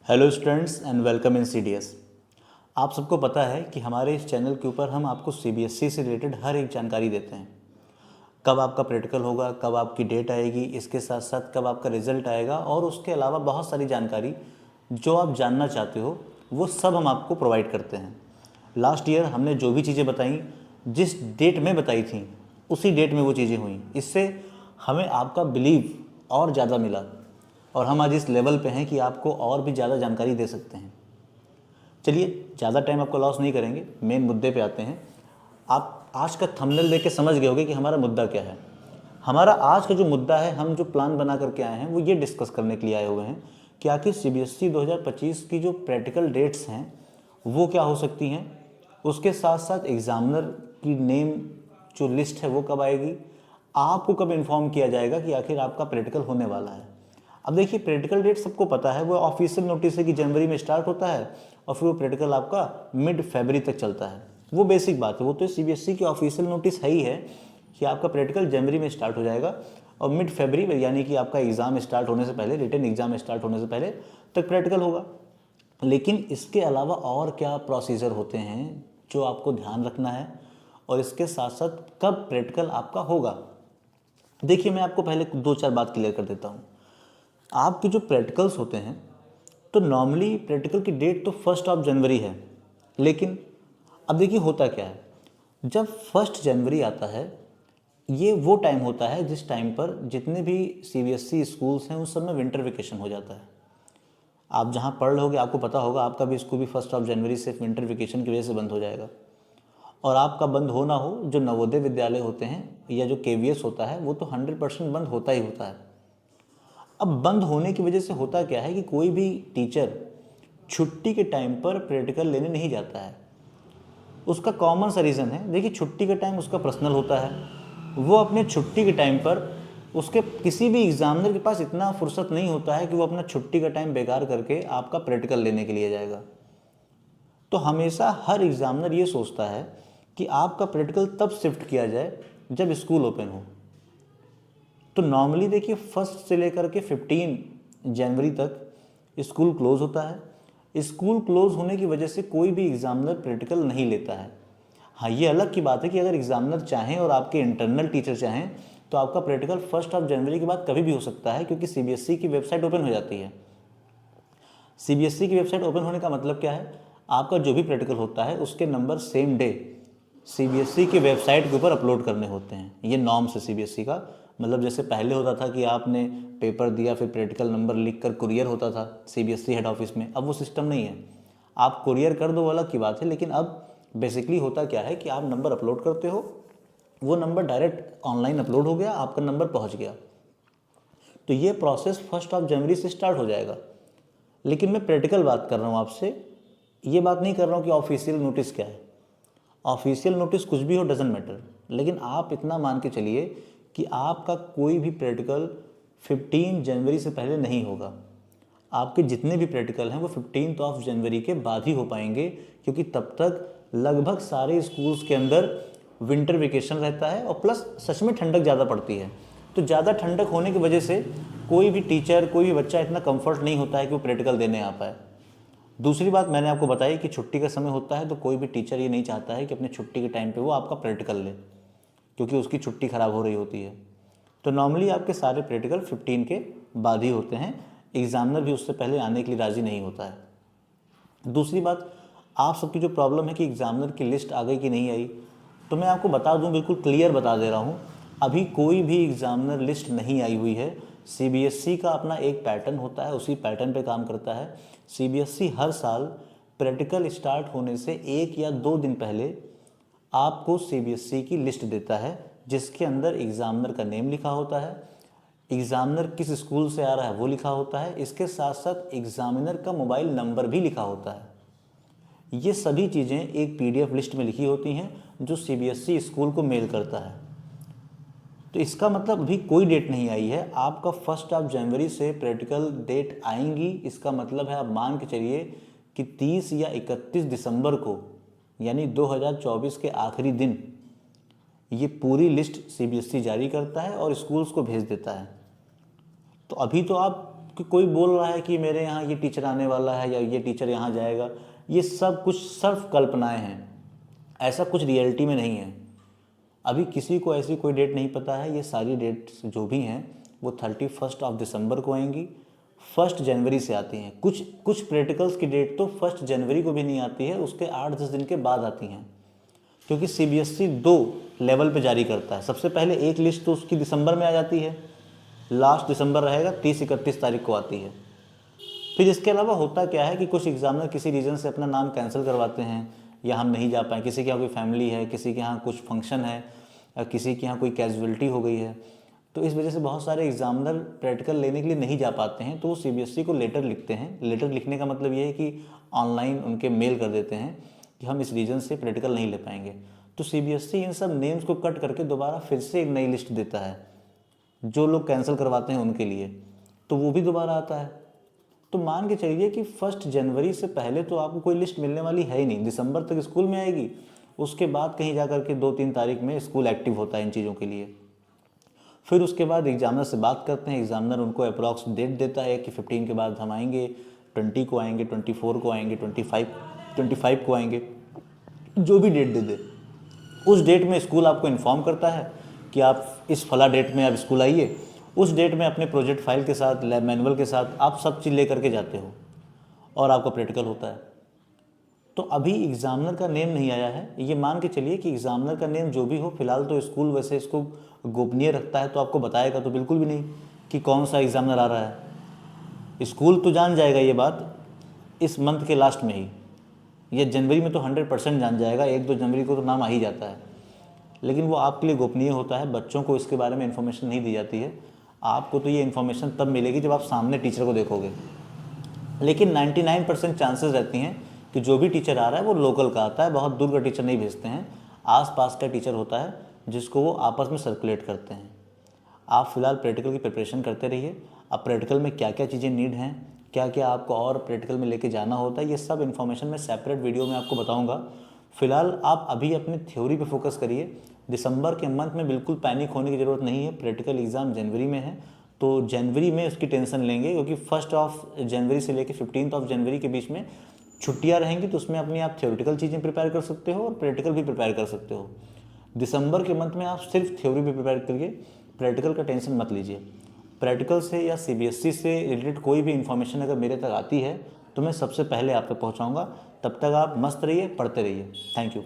Hello students and welcome in CDS. आप सबको पता है कि हमारे इस चैनल के ऊपर हम आपको सीबीएसई से रिलेटेड हर एक जानकारी देते हैं। कब आपका प्रैक्टिकल होगा, कब आपकी डेट आएगी, इसके साथ साथ कब आपका रिजल्ट आएगा और उसके अलावा बहुत सारी जानकारी जो आप जानना चाहते हो वो सब हम आपको प्रोवाइड करते हैं। लास्ट ईयर हमने जो भी चीज़ें बताई, जिस डेट में बताई थी उसी डेट में वो चीज़ें हुई। इससे हमें आपका बिलीव और ज़्यादा मिला और हम आज इस लेवल पे हैं कि आपको और भी ज़्यादा जानकारी दे सकते हैं। चलिए, ज़्यादा टाइम आपको लॉस नहीं करेंगे, मेन मुद्दे पे आते हैं। आप आज का थंबनेल देख के समझ गए होंगे कि हमारा मुद्दा क्या है। हमारा आज का जो मुद्दा है, हम जो प्लान बना करके आए हैं वो ये डिस्कस करने के लिए आए हुए हैं कि आखिर सीबीएसई 2025 की जो प्रैक्टिकल डेट्स हैं वो क्या हो सकती हैं, उसके साथ साथ एग्ज़ामिनर की नेम जो लिस्ट है वो कब आएगी, आपको कब इन्फॉर्म किया जाएगा कि आखिर आपका प्रैक्टिकल होने वाला है। अब देखिए, प्रैक्टिकल डेट सबको पता है, वो ऑफिशियल नोटिस है कि जनवरी में स्टार्ट होता है और फिर वो प्रैक्टिकल आपका मिड फरवरी तक चलता है। वो बेसिक बात है, वो तो सीबीएसई की ऑफिशियल नोटिस है ही है कि आपका प्रैक्टिकल जनवरी में स्टार्ट हो जाएगा और मिड फरवरी में, यानी कि आपका एग्ज़ाम स्टार्ट होने से पहले, रिटन एग्ज़ाम स्टार्ट होने से पहले तक प्रैक्टिकल होगा। लेकिन इसके अलावा और क्या प्रोसीजर होते हैं जो आपको ध्यान रखना है और इसके साथ साथ कब प्रैक्टिकल आपका होगा। देखिए, मैं आपको पहले दो चार बात क्लियर कर देता हूँ। आपके जो प्रैक्टिकल्स होते हैं तो नॉर्मली प्रैक्टिकल की डेट तो 1 जनवरी है, लेकिन अब देखिए होता क्या है, जब 1 जनवरी आता है ये वो टाइम होता है जिस टाइम पर जितने भी सीबीएसई स्कूल्स हैं उस सब में विंटर वेकेशन हो जाता है। आप जहाँ पढ़ रहोगे आपको पता होगा, आपका भी स्कूल भी 1 जनवरी से विंटर वेकेशन की वजह से बंद हो जाएगा। और आपका बंद हो ना हो, जो नवोदय विद्यालय होते हैं या जो केवीएस होता है वो तो 100% बंद होता ही होता है। अब बंद होने की वजह से होता क्या है कि कोई भी टीचर छुट्टी के टाइम पर प्रैक्टिकल लेने नहीं जाता है। उसका कॉमन सा रीज़न है, देखिए छुट्टी का टाइम उसका पर्सनल होता है, वो अपने छुट्टी के टाइम पर उसके किसी भी एग्ज़ामिनर के पास इतना फुर्सत नहीं होता है कि वो अपना छुट्टी का टाइम बेकार करके आपका प्रैक्टिकल लेने के लिए जाएगा। तो हमेशा हर एग्ज़ामिनर ये सोचता है कि आपका प्रैक्टिकल तब शिफ्ट किया जाए जब स्कूल ओपन हो। तो नॉर्मली देखिए 1 से लेकर के 15 जनवरी तक स्कूल क्लोज़ होता है। स्कूल क्लोज़ होने की वजह से कोई भी एग्ज़ामिनर प्रैक्टिकल नहीं लेता है। हाँ, ये अलग की बात है कि अगर एग्ज़ामिनर चाहें और आपके इंटरनल टीचर चाहें तो आपका प्रैक्टिकल 1 जनवरी के बाद कभी भी हो सकता है, क्योंकि सीबीएसई की वेबसाइट ओपन हो जाती है। सीबीएसई की वेबसाइट ओपन होने का मतलब क्या है, आपका जो भी प्रैक्टिकल होता है उसके नंबर सेम डे सीबीएसई की वेबसाइट के ऊपर अपलोड करने होते हैं। ये नॉर्म्स है सीबीएसई का। मतलब जैसे पहले होता था कि आपने पेपर दिया फिर प्रैक्टिकल नंबर लिख कर कुरियर होता था सीबीएसई हेड ऑफिस में, अब वो सिस्टम नहीं है। आप कुरियर कर दो अलग की बात है, लेकिन अब बेसिकली होता क्या है कि आप नंबर अपलोड करते हो, वो नंबर डायरेक्ट ऑनलाइन अपलोड हो गया, आपका नंबर पहुंच गया। तो ये प्रोसेस 1 जनवरी से स्टार्ट हो जाएगा। लेकिन मैं प्रैक्टिकल बात कर रहा हूँ आपसे, ये बात नहीं कर रहा हूँ कि ऑफिशियल नोटिस क्या है। ऑफिशियल नोटिस कुछ भी हो, डजेंट मैटर, लेकिन आप इतना मान के चलिए कि आपका कोई भी प्रैक्टिकल 15 जनवरी से पहले नहीं होगा। आपके जितने भी प्रैक्टिकल हैं वो 15 जनवरी के बाद ही हो पाएंगे, क्योंकि तब तक लगभग सारे स्कूल्स के अंदर विंटर वेकेशन रहता है और प्लस सच में ठंडक ज़्यादा पड़ती है। तो ज़्यादा ठंडक होने की वजह से कोई भी टीचर, कोई भी बच्चा इतना कंफर्ट नहीं होता है कि वो प्रैक्टिकल देने आ पाए। दूसरी बात मैंने आपको बताई कि छुट्टी का समय होता है, तो कोई भी टीचर ये नहीं चाहता है कि अपने छुट्टी के टाइम पे वो आपका प्रैक्टिकल ले, क्योंकि उसकी छुट्टी ख़राब हो रही होती है। तो नॉर्मली आपके सारे प्रैक्टिकल 15 के बाद ही होते हैं। एग्ज़ामिनर भी उससे पहले आने के लिए राज़ी नहीं होता है। दूसरी बात, आप सबकी जो प्रॉब्लम है कि एग्ज़ामिनर की लिस्ट आ गई कि नहीं आई, तो मैं आपको बता दूं, बिल्कुल क्लियर बता दे रहा हूं, अभी कोई भी एग्ज़ामिनर लिस्ट नहीं आई हुई है। सीबीएसई का अपना एक पैटर्न होता है, उसी पैटर्न पे काम करता है। सीबीएसई हर साल प्रैक्टिकल स्टार्ट होने से 1 या 2 दिन पहले आपको सीबीएसई की लिस्ट देता है, जिसके अंदर एग्ज़ामिनर का नेम लिखा होता है, एग्ज़ामिनर किस स्कूल से आ रहा है वो लिखा होता है, इसके साथ साथ एग्ज़ामिनर का मोबाइल नंबर भी लिखा होता है। ये सभी चीज़ें एक पीडीएफ लिस्ट में लिखी होती हैं जो सीबीएसई स्कूल को मेल करता है। तो इसका मतलब अभी कोई डेट नहीं आई है, आपका 1 जनवरी से प्रैक्टिकल डेट आएंगी। इसका मतलब है आप मान के चलिए कि 30 या 31 दिसंबर को, यानी 2024 के आखिरी दिन, ये पूरी लिस्ट सीबीएसई जारी करता है और स्कूल्स को भेज देता है। तो अभी तो आप कि कोई बोल रहा है कि मेरे यहाँ ये टीचर आने वाला है या ये टीचर यहाँ जाएगा, ये सब कुछ सिर्फ कल्पनाएं हैं, ऐसा कुछ रियलिटी में नहीं है। अभी किसी को ऐसी कोई डेट नहीं पता है। ये सारी डेट्स जो भी हैं वो 31 दिसंबर को आएंगी, 1 जनवरी से आती हैं। कुछ प्रैक्टिकल्स की डेट तो 1 जनवरी को भी नहीं आती है, उसके 8-10 दिन के बाद आती हैं, क्योंकि CBSE 2 लेवल पे जारी करता है। सबसे पहले एक लिस्ट तो उसकी दिसंबर में आ जाती है, लास्ट दिसंबर रहेगा, 30-31 तारीख को आती है। फिर इसके अलावा होता क्या है कि कुछ एग्जामिनर किसी रीज़न से अपना नाम कैंसिल करवाते हैं या हम नहीं जा पाए, किसी के यहाँ कोई फैमिली है, किसी के यहाँ कुछ फंक्शन है, या किसी के यहाँ कोई कैजुअलिटी हो गई है, तो इस वजह से बहुत सारे एग्जामिनर प्रैक्टिकल लेने के लिए नहीं जा पाते हैं, तो वो CBSE को लेटर लिखते हैं। लेटर लिखने का मतलब ये है कि ऑनलाइन उनके मेल कर देते हैं कि हम इस रीजन से प्रैक्टिकल नहीं ले पाएंगे। तो CBSE इन सब नेम्स को कट करके दोबारा फिर से एक नई लिस्ट देता है जो लोग कैंसिल करवाते हैं उनके लिए, तो वो भी दोबारा आता है। तो मान के चलिए कि 1 जनवरी से पहले तो आपको कोई लिस्ट मिलने वाली है ही नहीं, दिसंबर तक स्कूल में आएगी, उसके बाद कहीं जा कर के 2-3 तारीख में स्कूल एक्टिव होता है इन चीज़ों के लिए। फिर उसके बाद एग्जामिनर से बात करते हैं, एग्जामिनर उनको अप्रॉक्स डेट देता है कि 15 के बाद हम आएंगे, 20 को आएंगे, 24 को आएंगे, 25 को आएंगे, जो भी डेट दे दे। उस डेट में स्कूल आपको इन्फॉर्म करता है कि आप इस फला डेट में आप स्कूल आइए। उस डेट में अपने प्रोजेक्ट फाइल के साथ, लैब मैनुअल के साथ आप सब चीज़ ले करके जाते हो और आपका प्रैक्टिकल होता है। तो अभी एग्जामिनर का नेम नहीं आया है, ये मान के चलिए कि एग्जामिनर का नेम जो भी हो, फिलहाल तो स्कूल वैसे इसको गोपनीय रखता है, तो आपको बताएगा तो बिल्कुल भी नहीं कि कौन सा एग्जामिनर आ रहा है। स्कूल तो जान जाएगा ये बात इस मंथ के लास्ट में ही, ये जनवरी में तो 100% जान जाएगा, 1-2 जनवरी को तो नाम आ ही जाता है, लेकिन वो आपके लिए गोपनीय होता है। बच्चों को इसके बारे में इन्फॉर्मेशन नहीं दी जाती है। आपको तो ये इन्फॉर्मेशन तब मिलेगी जब आप सामने टीचर को देखोगे। लेकिन 99% चांसेस रहती हैं कि जो भी टीचर आ रहा है वो लोकल का आता है, बहुत दूर का टीचर नहीं भेजते हैं, आसपास का टीचर होता है जिसको वो आपस में सर्कुलेट करते हैं। आप फिलहाल प्रैक्टिकल की प्रिपरेशन करते रहिए। अब प्रैक्टिकल में क्या क्या चीज़ें नीड हैं, क्या क्या आपको और प्रैक्टिकल में लेके जाना होता है, ये सब इन्फॉर्मेशन मैं सेपरेट वीडियो में आपको बताऊंगा। फिलहाल आप अभी अपनी थ्योरी पे फोकस करिए। दिसंबर के मंथ में बिल्कुल पैनिक होने की ज़रूरत नहीं है, प्रैक्टिकल एग्ज़ाम जनवरी में है, तो जनवरी में उसकी टेंशन लेंगे, क्योंकि 1 जनवरी से लेकर 15 जनवरी के बीच में छुट्टियाँ रहेंगी, तो उसमें अपनी आप थ्योरेटिकल चीज़ें प्रिपेयर कर सकते हो और प्रैक्टिकल भी प्रिपेयर कर सकते हो। दिसंबर के मंथ में आप सिर्फ थ्योरी भी प्रिपेयर करिए, प्रैक्टिकल का टेंशन मत लीजिए। प्रैक्टिकल से या CBSE से रिलेटेड कोई भी इन्फॉर्मेशन अगर मेरे तक आती है तो मैं सबसे पहले आप तक पहुँचाऊँगा। तब तक आप मस्त रहिए, पढ़ते रहिए। Thank you.